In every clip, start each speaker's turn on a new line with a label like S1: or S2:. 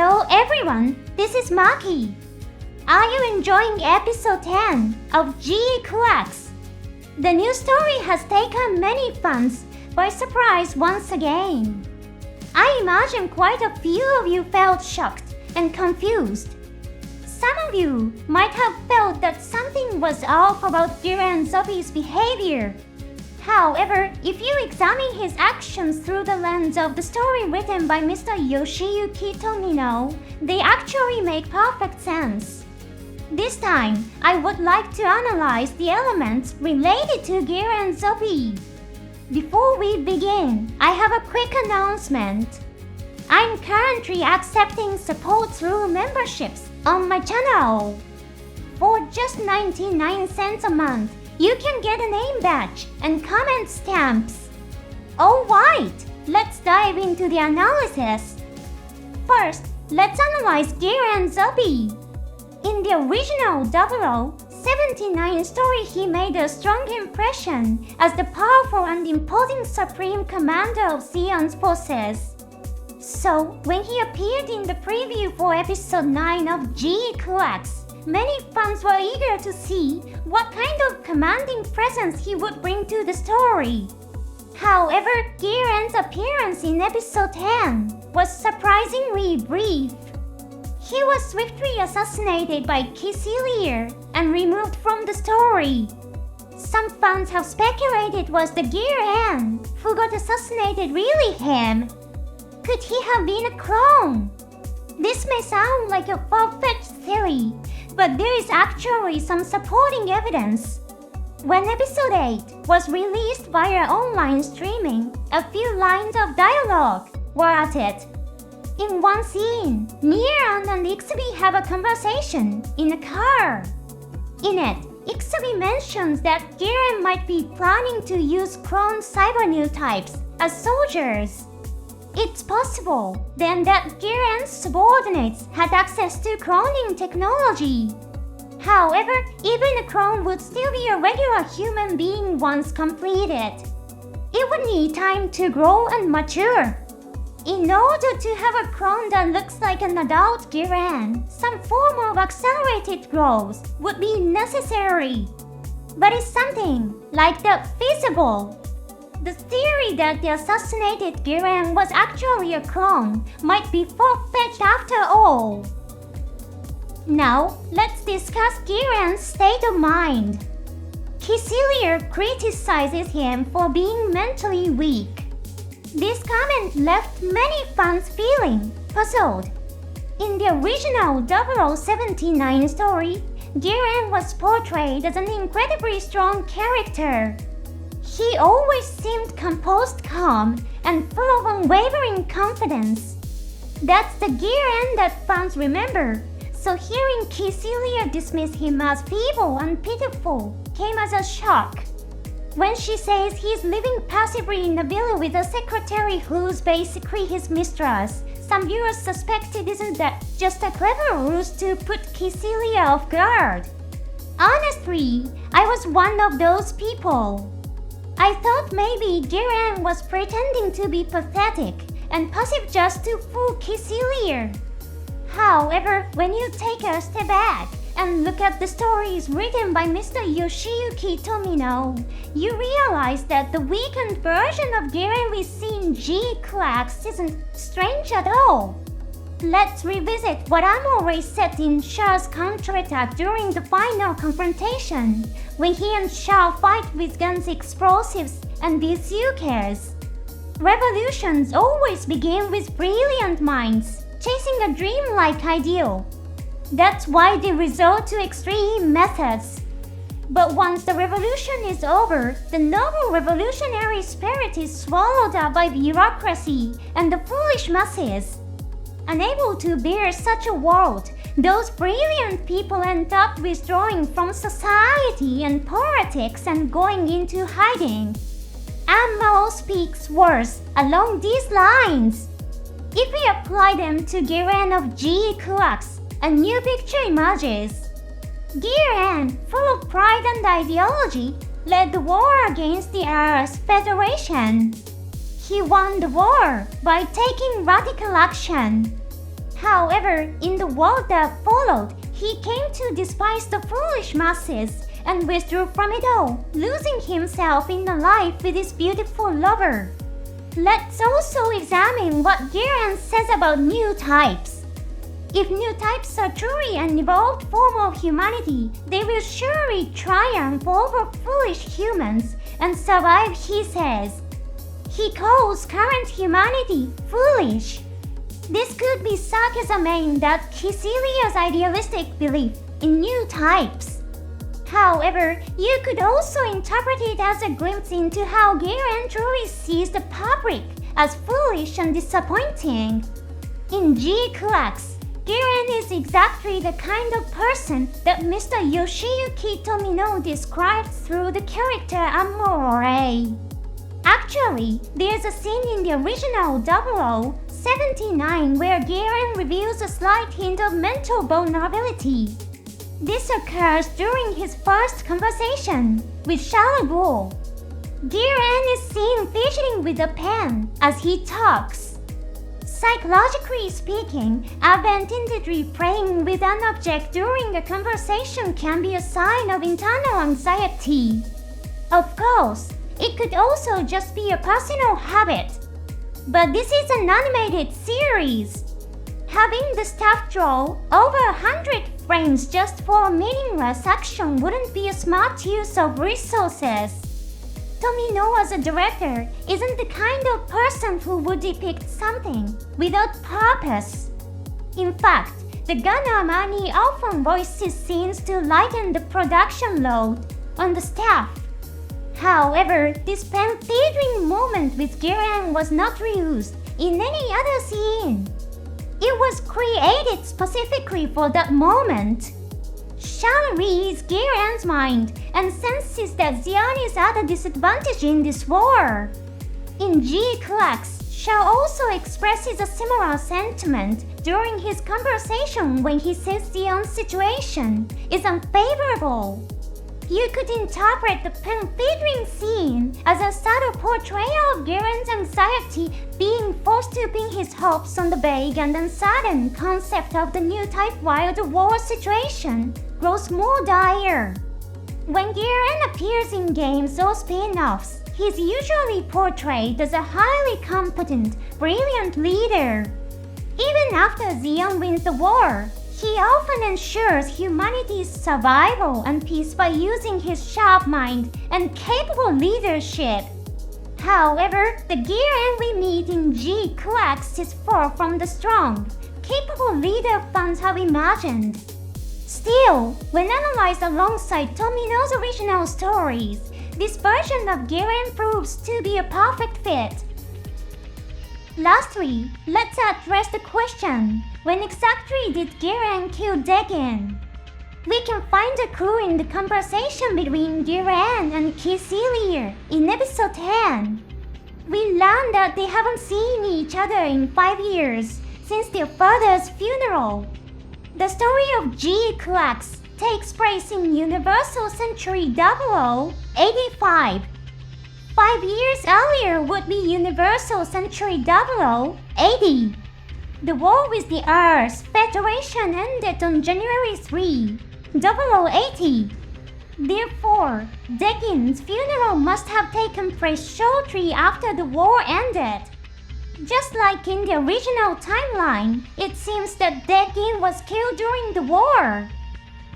S1: Hello everyone, this is Maki. Are you enjoying episode 10 of GQuuuuuuX? The new story has taken many fans by surprise once again. I imagine quite a few of you felt shocked and confused. Some of you might have felt that something was off about Gihren Zabi's behavior. However, if you examine his actions through the lens of the story written by Mr. Yoshiyuki Tomino, they actually make perfect sense. This time, I would like to analyze the elements related to Gihren Zabi. Before we begin, I have a quick announcement. I'm currently accepting support through memberships on my channel. For just 99 cents a month, you can get a name badge and comment stamps. Alright, let's dive into the analysis. First, let's analyze Gihren Zabi. In the original 0079 story, he made a strong impression as the powerful and imposing supreme commander of Zeon's forces. So, when he appeared in the preview for episode 9 of GQuuuuuuX, many fans were eager to see what kind of commanding presence he would bring to the story. However, Giren's appearance in episode 10 was surprisingly brief. He was swiftly assassinated by Kycilia and removed from the story. Some fans have speculated was the Gihren who got assassinated really him. Could he have been a clone? This may sound like a far-fetched theory, but there is actually some supporting evidence. When episode 8 was released via online streaming, a few lines of dialogue were added. In one scene, Gihren and Ixabi have a conversation in a car. In it, Ixabi mentions that Gihren might be planning to use clone cyber types as soldiers. It's possible, then, that Giren's subordinates had access to cloning technology. However, even a clone would still be a regular human being once completed. It would need time to grow and mature. In order to have a clone that looks like an adult Gihren, some form of accelerated growth would be necessary. But is something like that feasible? The theory that the assassinated Gihren was actually a clone might be far-fetched after all. Now, let's discuss Giren's state of mind. Kycilia criticizes him for being mentally weak. This comment left many fans feeling puzzled. In the original 0079 story, Gihren was portrayed as an incredibly strong character. He always seemed composed, calm, and full of unwavering confidence. That's the Gihren that fans remember, so hearing Kycilia dismiss him as feeble and pitiful came as a shock. When she says he's living passively in a villa with a secretary who's basically his mistress, some viewers suspected isn't that just a clever ruse to put Kycilia off guard. Honestly, I was one of those people. I thought maybe Gihren was pretending to be pathetic and passive just to fool Kycilia. However, when you take a step back and look at the stories written by Mr. Yoshiyuki Tomino, you realize that the weakened version of Gihren we see in GQuuuuuuX isn't strange at all. Let's revisit what Amore said in Shah's counterattack during the final confrontation, when he and Shah fight with guns, explosives, and bazookas. Revolutions always begin with brilliant minds, chasing a dreamlike ideal. That's why they resort to extreme methods. But once the revolution is over, the noble revolutionary spirit is swallowed up by bureaucracy and the foolish masses. Unable to bear such a world, those brilliant people end up withdrawing from society and politics and going into hiding. Ammo speaks words along these lines. If we apply them to Gihren of GQuuuuuuX, a new picture emerges. Gihren, full of pride and ideology, led the war against the Earth Federation. He won the war by taking radical action. However, in the war that followed, he came to despise the foolish masses and withdrew from it all, losing himself in a life with his beautiful lover. Let's also examine what Gihren says about new types. If new types are truly an evolved form of humanity, they will surely triumph over foolish humans and survive, he says. He calls current humanity foolish. This could be sarcasm aimed at Kycilia's idealistic belief in new types. However, you could also interpret it as a glimpse into how Gihren truly sees the public as foolish and disappointing. In GQuuuuuX, Gihren is exactly the kind of person that Mr. Yoshiyuki Tomino describes through the character Amore. Actually, there's a scene in the original 0079 where Gihren reveals a slight hint of mental vulnerability. This occurs during his first conversation with Shalabul. Gihren is seen fidgeting with a pen as he talks. Psychologically speaking, absentmindedly playing with an object during a conversation can be a sign of internal anxiety. Of course, it could also just be a personal habit. But this is an animated series. Having the staff draw over 100 frames just for a meaningless action wouldn't be a smart use of resources. Tomino as a director isn't the kind of person who would depict something without purpose. In fact, the Gundam anime often voices scenes to lighten the production load on the staff. However, this pen-feeding moment with Gihren was not reused in any other scene. It was created specifically for that moment. Shao reads Giren's mind and senses that Xian is at a disadvantage in this war. In GQuuuuuX, Shao also expresses a similar sentiment during his conversation when he says Xian's situation is unfavorable. You could interpret the pen-feeding scene as a subtle portrayal of Giren's anxiety being forced to pin his hopes on the vague and uncertain concept of the new type while the war situation grows more dire. When Gihren appears in games or spin-offs, he's usually portrayed as a highly competent, brilliant leader. Even after Xian wins the war, he often ensures humanity's survival and peace by using his sharp mind and capable leadership. However, the Gihren we meet in GQuuuuuX is far from the strong, capable leader fans have imagined. Still, when analyzed alongside Tomino's original stories, this version of Gihren proves to be a perfect fit. Lastly, let's address the question, when exactly did Gihren kill Degwin? We can find a clue in the conversation between Gihren and Kycilia in episode 10. We learn that they haven't seen each other in 5 years, since their father's funeral. The story of GQuuuuuX takes place in Universal Century 0085. 5 years earlier would be Universal Century 0080. The war with the Earth Federation ended on January 3, 0080. Therefore, Degwin's funeral must have taken place shortly after the war ended. Just like in the original timeline, it seems that Degwin was killed during the war.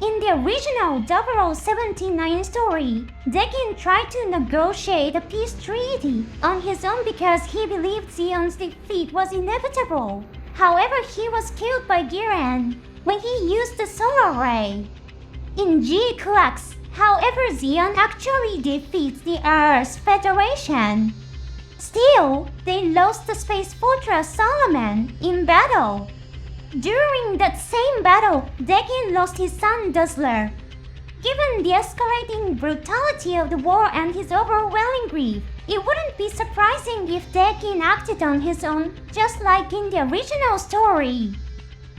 S1: In the original 0079 story, Degwin tried to negotiate a peace treaty on his own because he believed Xian's defeat was inevitable. However, he was killed by Gihren when he used the solar ray. In GQuuuuuX, however, Xian actually defeats the Earth Federation. Still, they lost the space fortress Solomon in battle. During that same battle, Degwin lost his son Dazzler. Given the escalating brutality of the war and his overwhelming grief, it wouldn't be surprising if Degwin acted on his own, just like in the original story.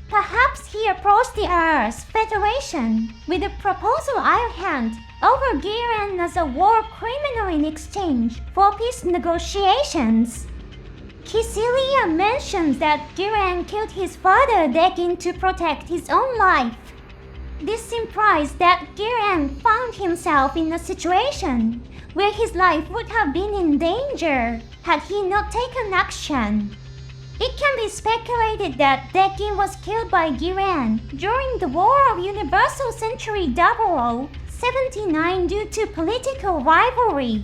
S1: Perhaps he approached the Earth Federation with a proposal I'll hand over Gihren as a war criminal in exchange for peace negotiations. Kycilia mentions that Gihren killed his father Degwin to protect his own life. This implies that Gihren found himself in a situation where his life would have been in danger had he not taken action. It can be speculated that Degwin was killed by Gihren during the War of Universal Century 0079 due to political rivalry.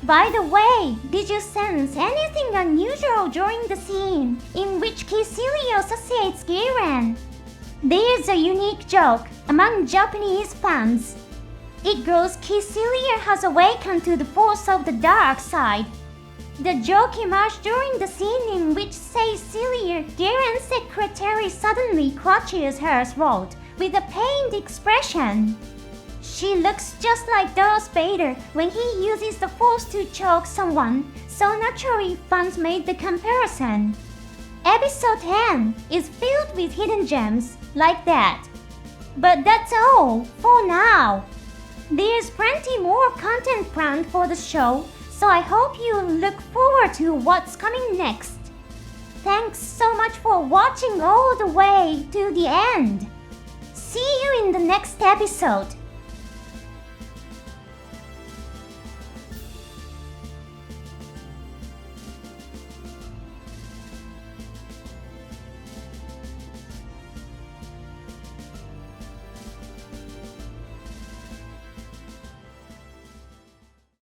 S1: By the way, did you sense anything unusual during the scene in which Kycilia assassinates Gihren? There's a unique joke among Japanese fans. It goes, Kycilia has awakened to the force of the dark side. The joke emerged during the scene in which Kycilia, Giren's secretary, suddenly clutches her throat with a pained expression. She looks just like Darth Vader when he uses the force to choke someone, so naturally fans made the comparison. Episode 10 is filled with hidden gems like that. But that's all for now. There's plenty more content planned for the show, so I hope you look forward to what's coming next. Thanks so much for watching all the way to the end. See you in the next episode.